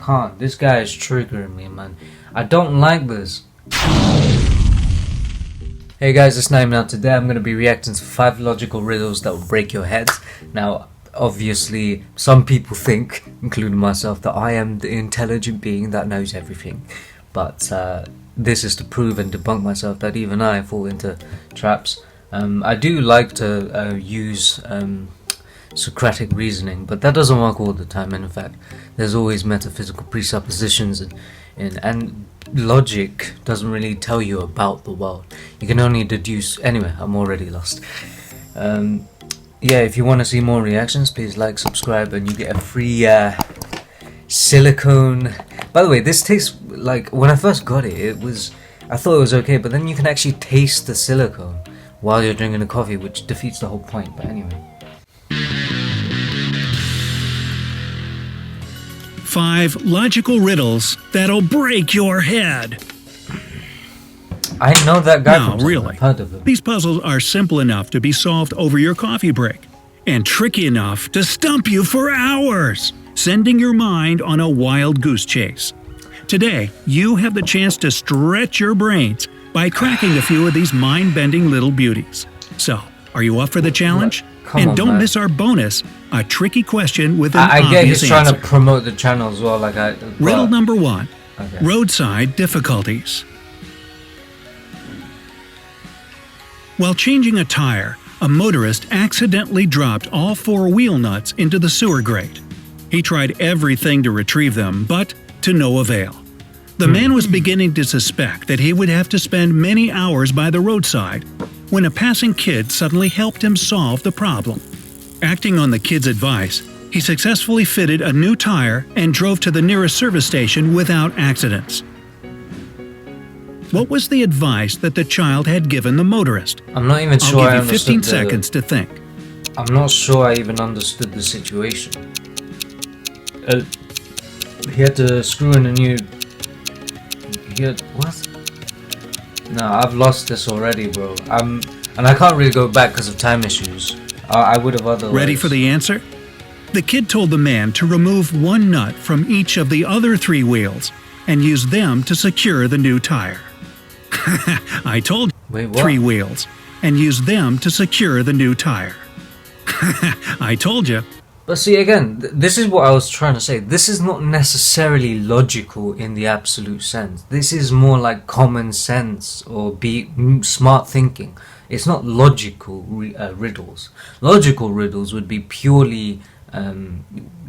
can't. This guy is triggering me, man. I don't like this. Hey guys, it's Naeem. Now today I'm going to be reacting to 5 logical riddles that will break your heads. Now, obviously, some people think, including myself, that I am the intelligent being that knows everything. But this is to prove and debunk myself that even I fall into traps. I do like to use Socratic reasoning, but that doesn't work all the time. And in fact, there's always metaphysical presuppositions and logic doesn't really tell you about the world. You can only deduce. Anyway, I'm already lost. Yeah, if you want to see more reactions, please like, subscribe, and you get a free silicone. By the way, this tastes like, when I first got it, I thought it was okay, but then you can actually taste the silicone while you're drinking the coffee, which defeats the whole point. But anyway. 5 logical riddles that'll break your head. I know that guy. No, really. I've heard of him. These puzzles are simple enough to be solved over your coffee break, and tricky enough to stump you for hours, sending your mind on a wild goose chase. Today, you have the chance to stretch your brains by cracking a few of these mind-bending little beauties. So, are you up for the challenge? And don't miss our bonus, a tricky question with an obvious answer. I get he's trying to promote the channel as well. Riddle number 1. Okay. Roadside difficulties. While changing a tire, a motorist accidentally dropped all 4 wheel nuts into the sewer grate. He tried everything to retrieve them, but to no avail. The man was beginning to suspect that he would have to spend many hours by the roadside when a passing kid suddenly helped him solve the problem. Acting on the kid's advice, he successfully fitted a new tire and drove to the nearest service station without accidents. What was the advice that the child had given the motorist? I'm not even sure I'll give you 15 seconds to think. I'm not sure I even understood the situation. He had to screw in a new... What? No, I've lost this already, bro. And I can't really go back because of time issues. I would have otherwise. Ready for the answer? The kid told the man to remove 1 nut from each of the other 3 wheels and use them to secure the new tire. I told you. Wait, what? 3 wheels and use them to secure the new tire. I told you. But see, again, this is what I was trying to say. This is not necessarily logical in the absolute sense. This is more like common sense or smart thinking. It's not logical riddles. Logical riddles would be purely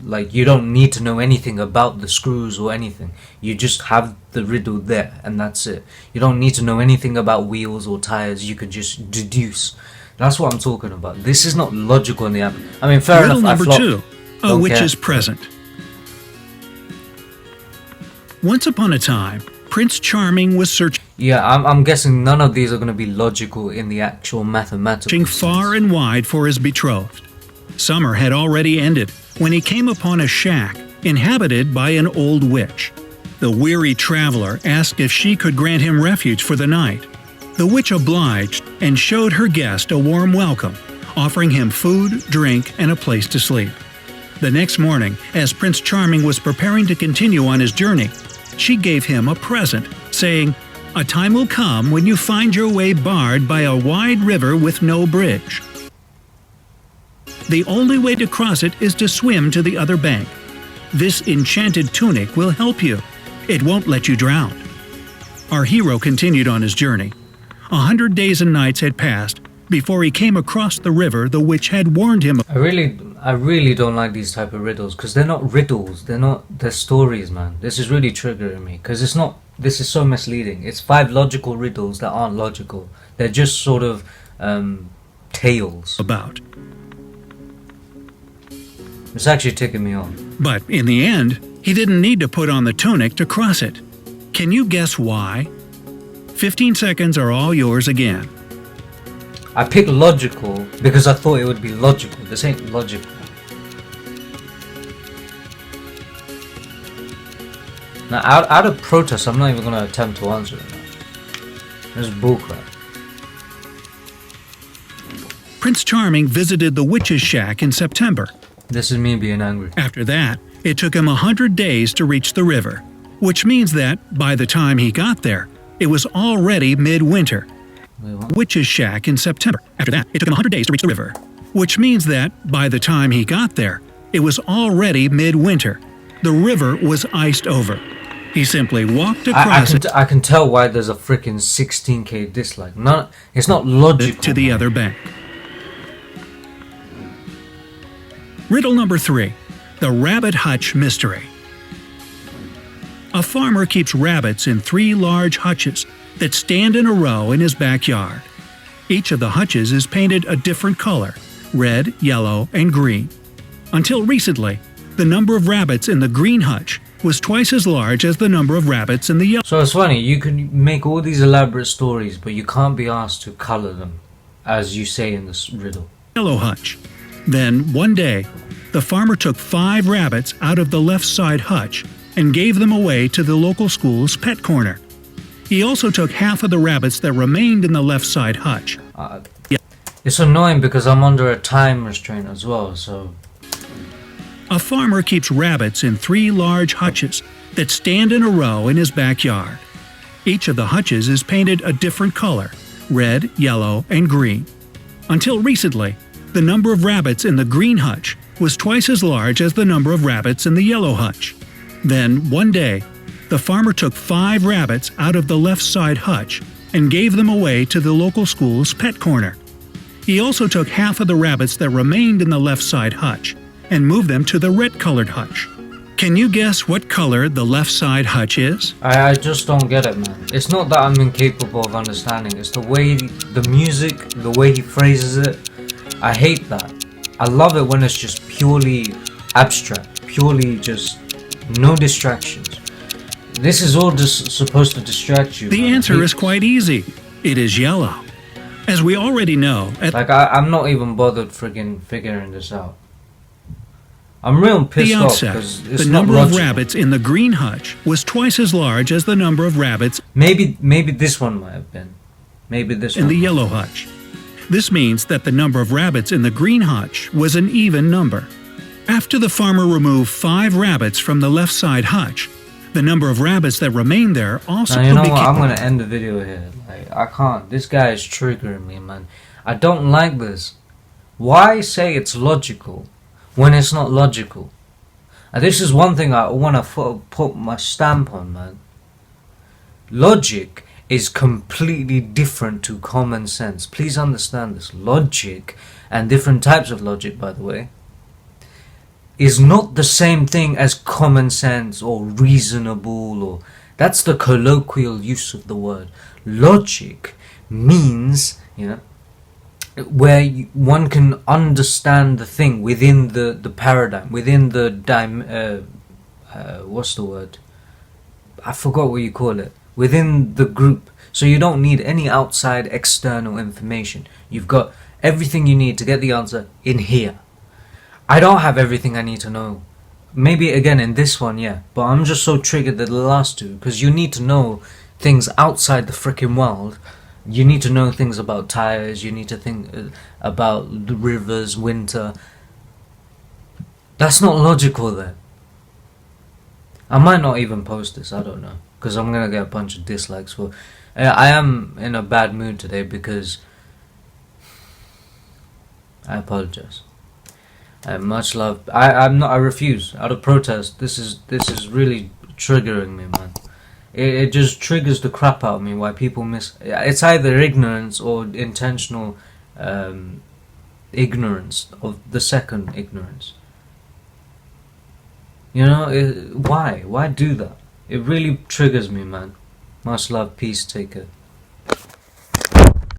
like you don't need to know anything about the screws or anything. You just have the riddle there and that's it. You don't need to know anything about wheels or tires. You can just deduce. That's what I'm talking about. This is not logical in the app. I mean, fair Riddle enough. Number 2. A witch is present. Once upon a time, Prince Charming was searching. Yeah, I'm guessing none of these are going to be logical in the actual mathematical sense. Far and wide for his betrothed. Summer had already ended when he came upon a shack inhabited by an old witch. The weary traveler asked if she could grant him refuge for the night. The witch obliged and showed her guest a warm welcome, offering him food, drink, and a place to sleep. The next morning, as Prince Charming was preparing to continue on his journey, she gave him a present, saying, "A time will come when you find your way barred by a wide river with no bridge. The only way to cross it is to swim to the other bank. This enchanted tunic will help you. It won't let you drown." Our hero continued on his journey. 100 days and nights had passed before he came across the river the witch had warned him. I really don't like these type of riddles because they're not riddles. They're stories, man. This is really triggering me because it's not. This is so misleading. It's 5 logical riddles that aren't logical. They're just sort of tales. About. It's actually ticking me off. But in the end, he didn't need to put on the tunic to cross it. Can you guess why? 15 seconds are all yours again. I picked logical because I thought it would be logical. This ain't logical. Now, out of protest, I'm not even going to attempt to answer it now. This is bullcrap. Prince Charming visited the witch's shack in September. This is me being angry. After that, It took him 100 days to reach the river, which means that, by the time he got there, it was already midwinter. Witch's shack in September. After that, it took him 100 days to reach the river, which means that, by the time he got there, it was already midwinter. The river was iced over. He simply walked across I can tell why there's a freaking 16k dislike. It's not logical. To the other bank. Riddle number 3. The Rabbit Hutch Mystery. A farmer keeps rabbits in 3 large hutches that stand in a row in his backyard. Each of the hutches is painted a different color: red, yellow, and green. Until recently, the number of rabbits in the green hutch was twice as large as the number of rabbits in the yellow. So it's funny, you can make all these elaborate stories, but you can't be asked to color them, as you say in this riddle. Yellow hutch. Then, one day, the farmer took 5 rabbits out of the left side hutch and gave them away to the local school's pet corner. He also took half of the rabbits that remained in the left side hutch. It's annoying because I'm under a time restraint as well, so... A farmer keeps rabbits in 3 large hutches that stand in a row in his backyard. Each of the hutches is painted a different color: red, yellow, and green. Until recently, the number of rabbits in the green hutch was twice as large as the number of rabbits in the yellow hutch. Then, one day, the farmer took 5 rabbits out of the left side hutch and gave them away to the local school's pet corner. He also took half of the rabbits that remained in the left side hutch and moved them to the red-colored hutch. Can you guess what color the left side hutch is? I just don't get it, man. It's not that I'm incapable of understanding. It's the way, the music, the way he phrases it. I hate that. I love it when it's just purely abstract, purely just no distractions. This is all just supposed to distract you. The answer is quite easy. It is yellow. As we already know, I'm not even bothered friggin' figuring this out. I'm real pissed off because it's the number of rabbits in the green hutch was twice as large as the number of rabbits maybe this one might have been. Maybe this one. In the yellow hutch. This means that the number of rabbits in the green hutch was an even number. After the farmer removed 5 rabbits from the left side hutch, the number of rabbits that remained there also now, you know what? I'm gonna end the video here. Like, I can't. This guy is triggering me, man. I don't like this. Why say it's logical when it's not logical? And this is one thing I want to put my stamp on, man. Logic is completely different to common sense. Please understand this. Logic, and different types of logic, by the way, is not the same thing as common sense or reasonable, or that's the colloquial use of the word. Logic means, where one can understand the thing within the paradigm, within the what's the word? I forgot what you call it. Within the group. So you don't need any outside external information. You've got everything you need to get the answer in here. I don't have everything I need to know. Maybe again in this one, yeah. But I'm just so triggered at the last two, because you need to know things outside the freaking world. You need to know things about tires. You need to think about the rivers, winter. That's not logical then. I might not even post this, I don't know, because I'm going to get a bunch of dislikes. For. I am in a bad mood today because I apologize. Much love. I refuse, out of protest. This is really triggering me, man. It just triggers the crap out of me why people it's either ignorance or intentional ignorance of the second ignorance. Why do that? It really triggers me, man. Much love, peace, take care.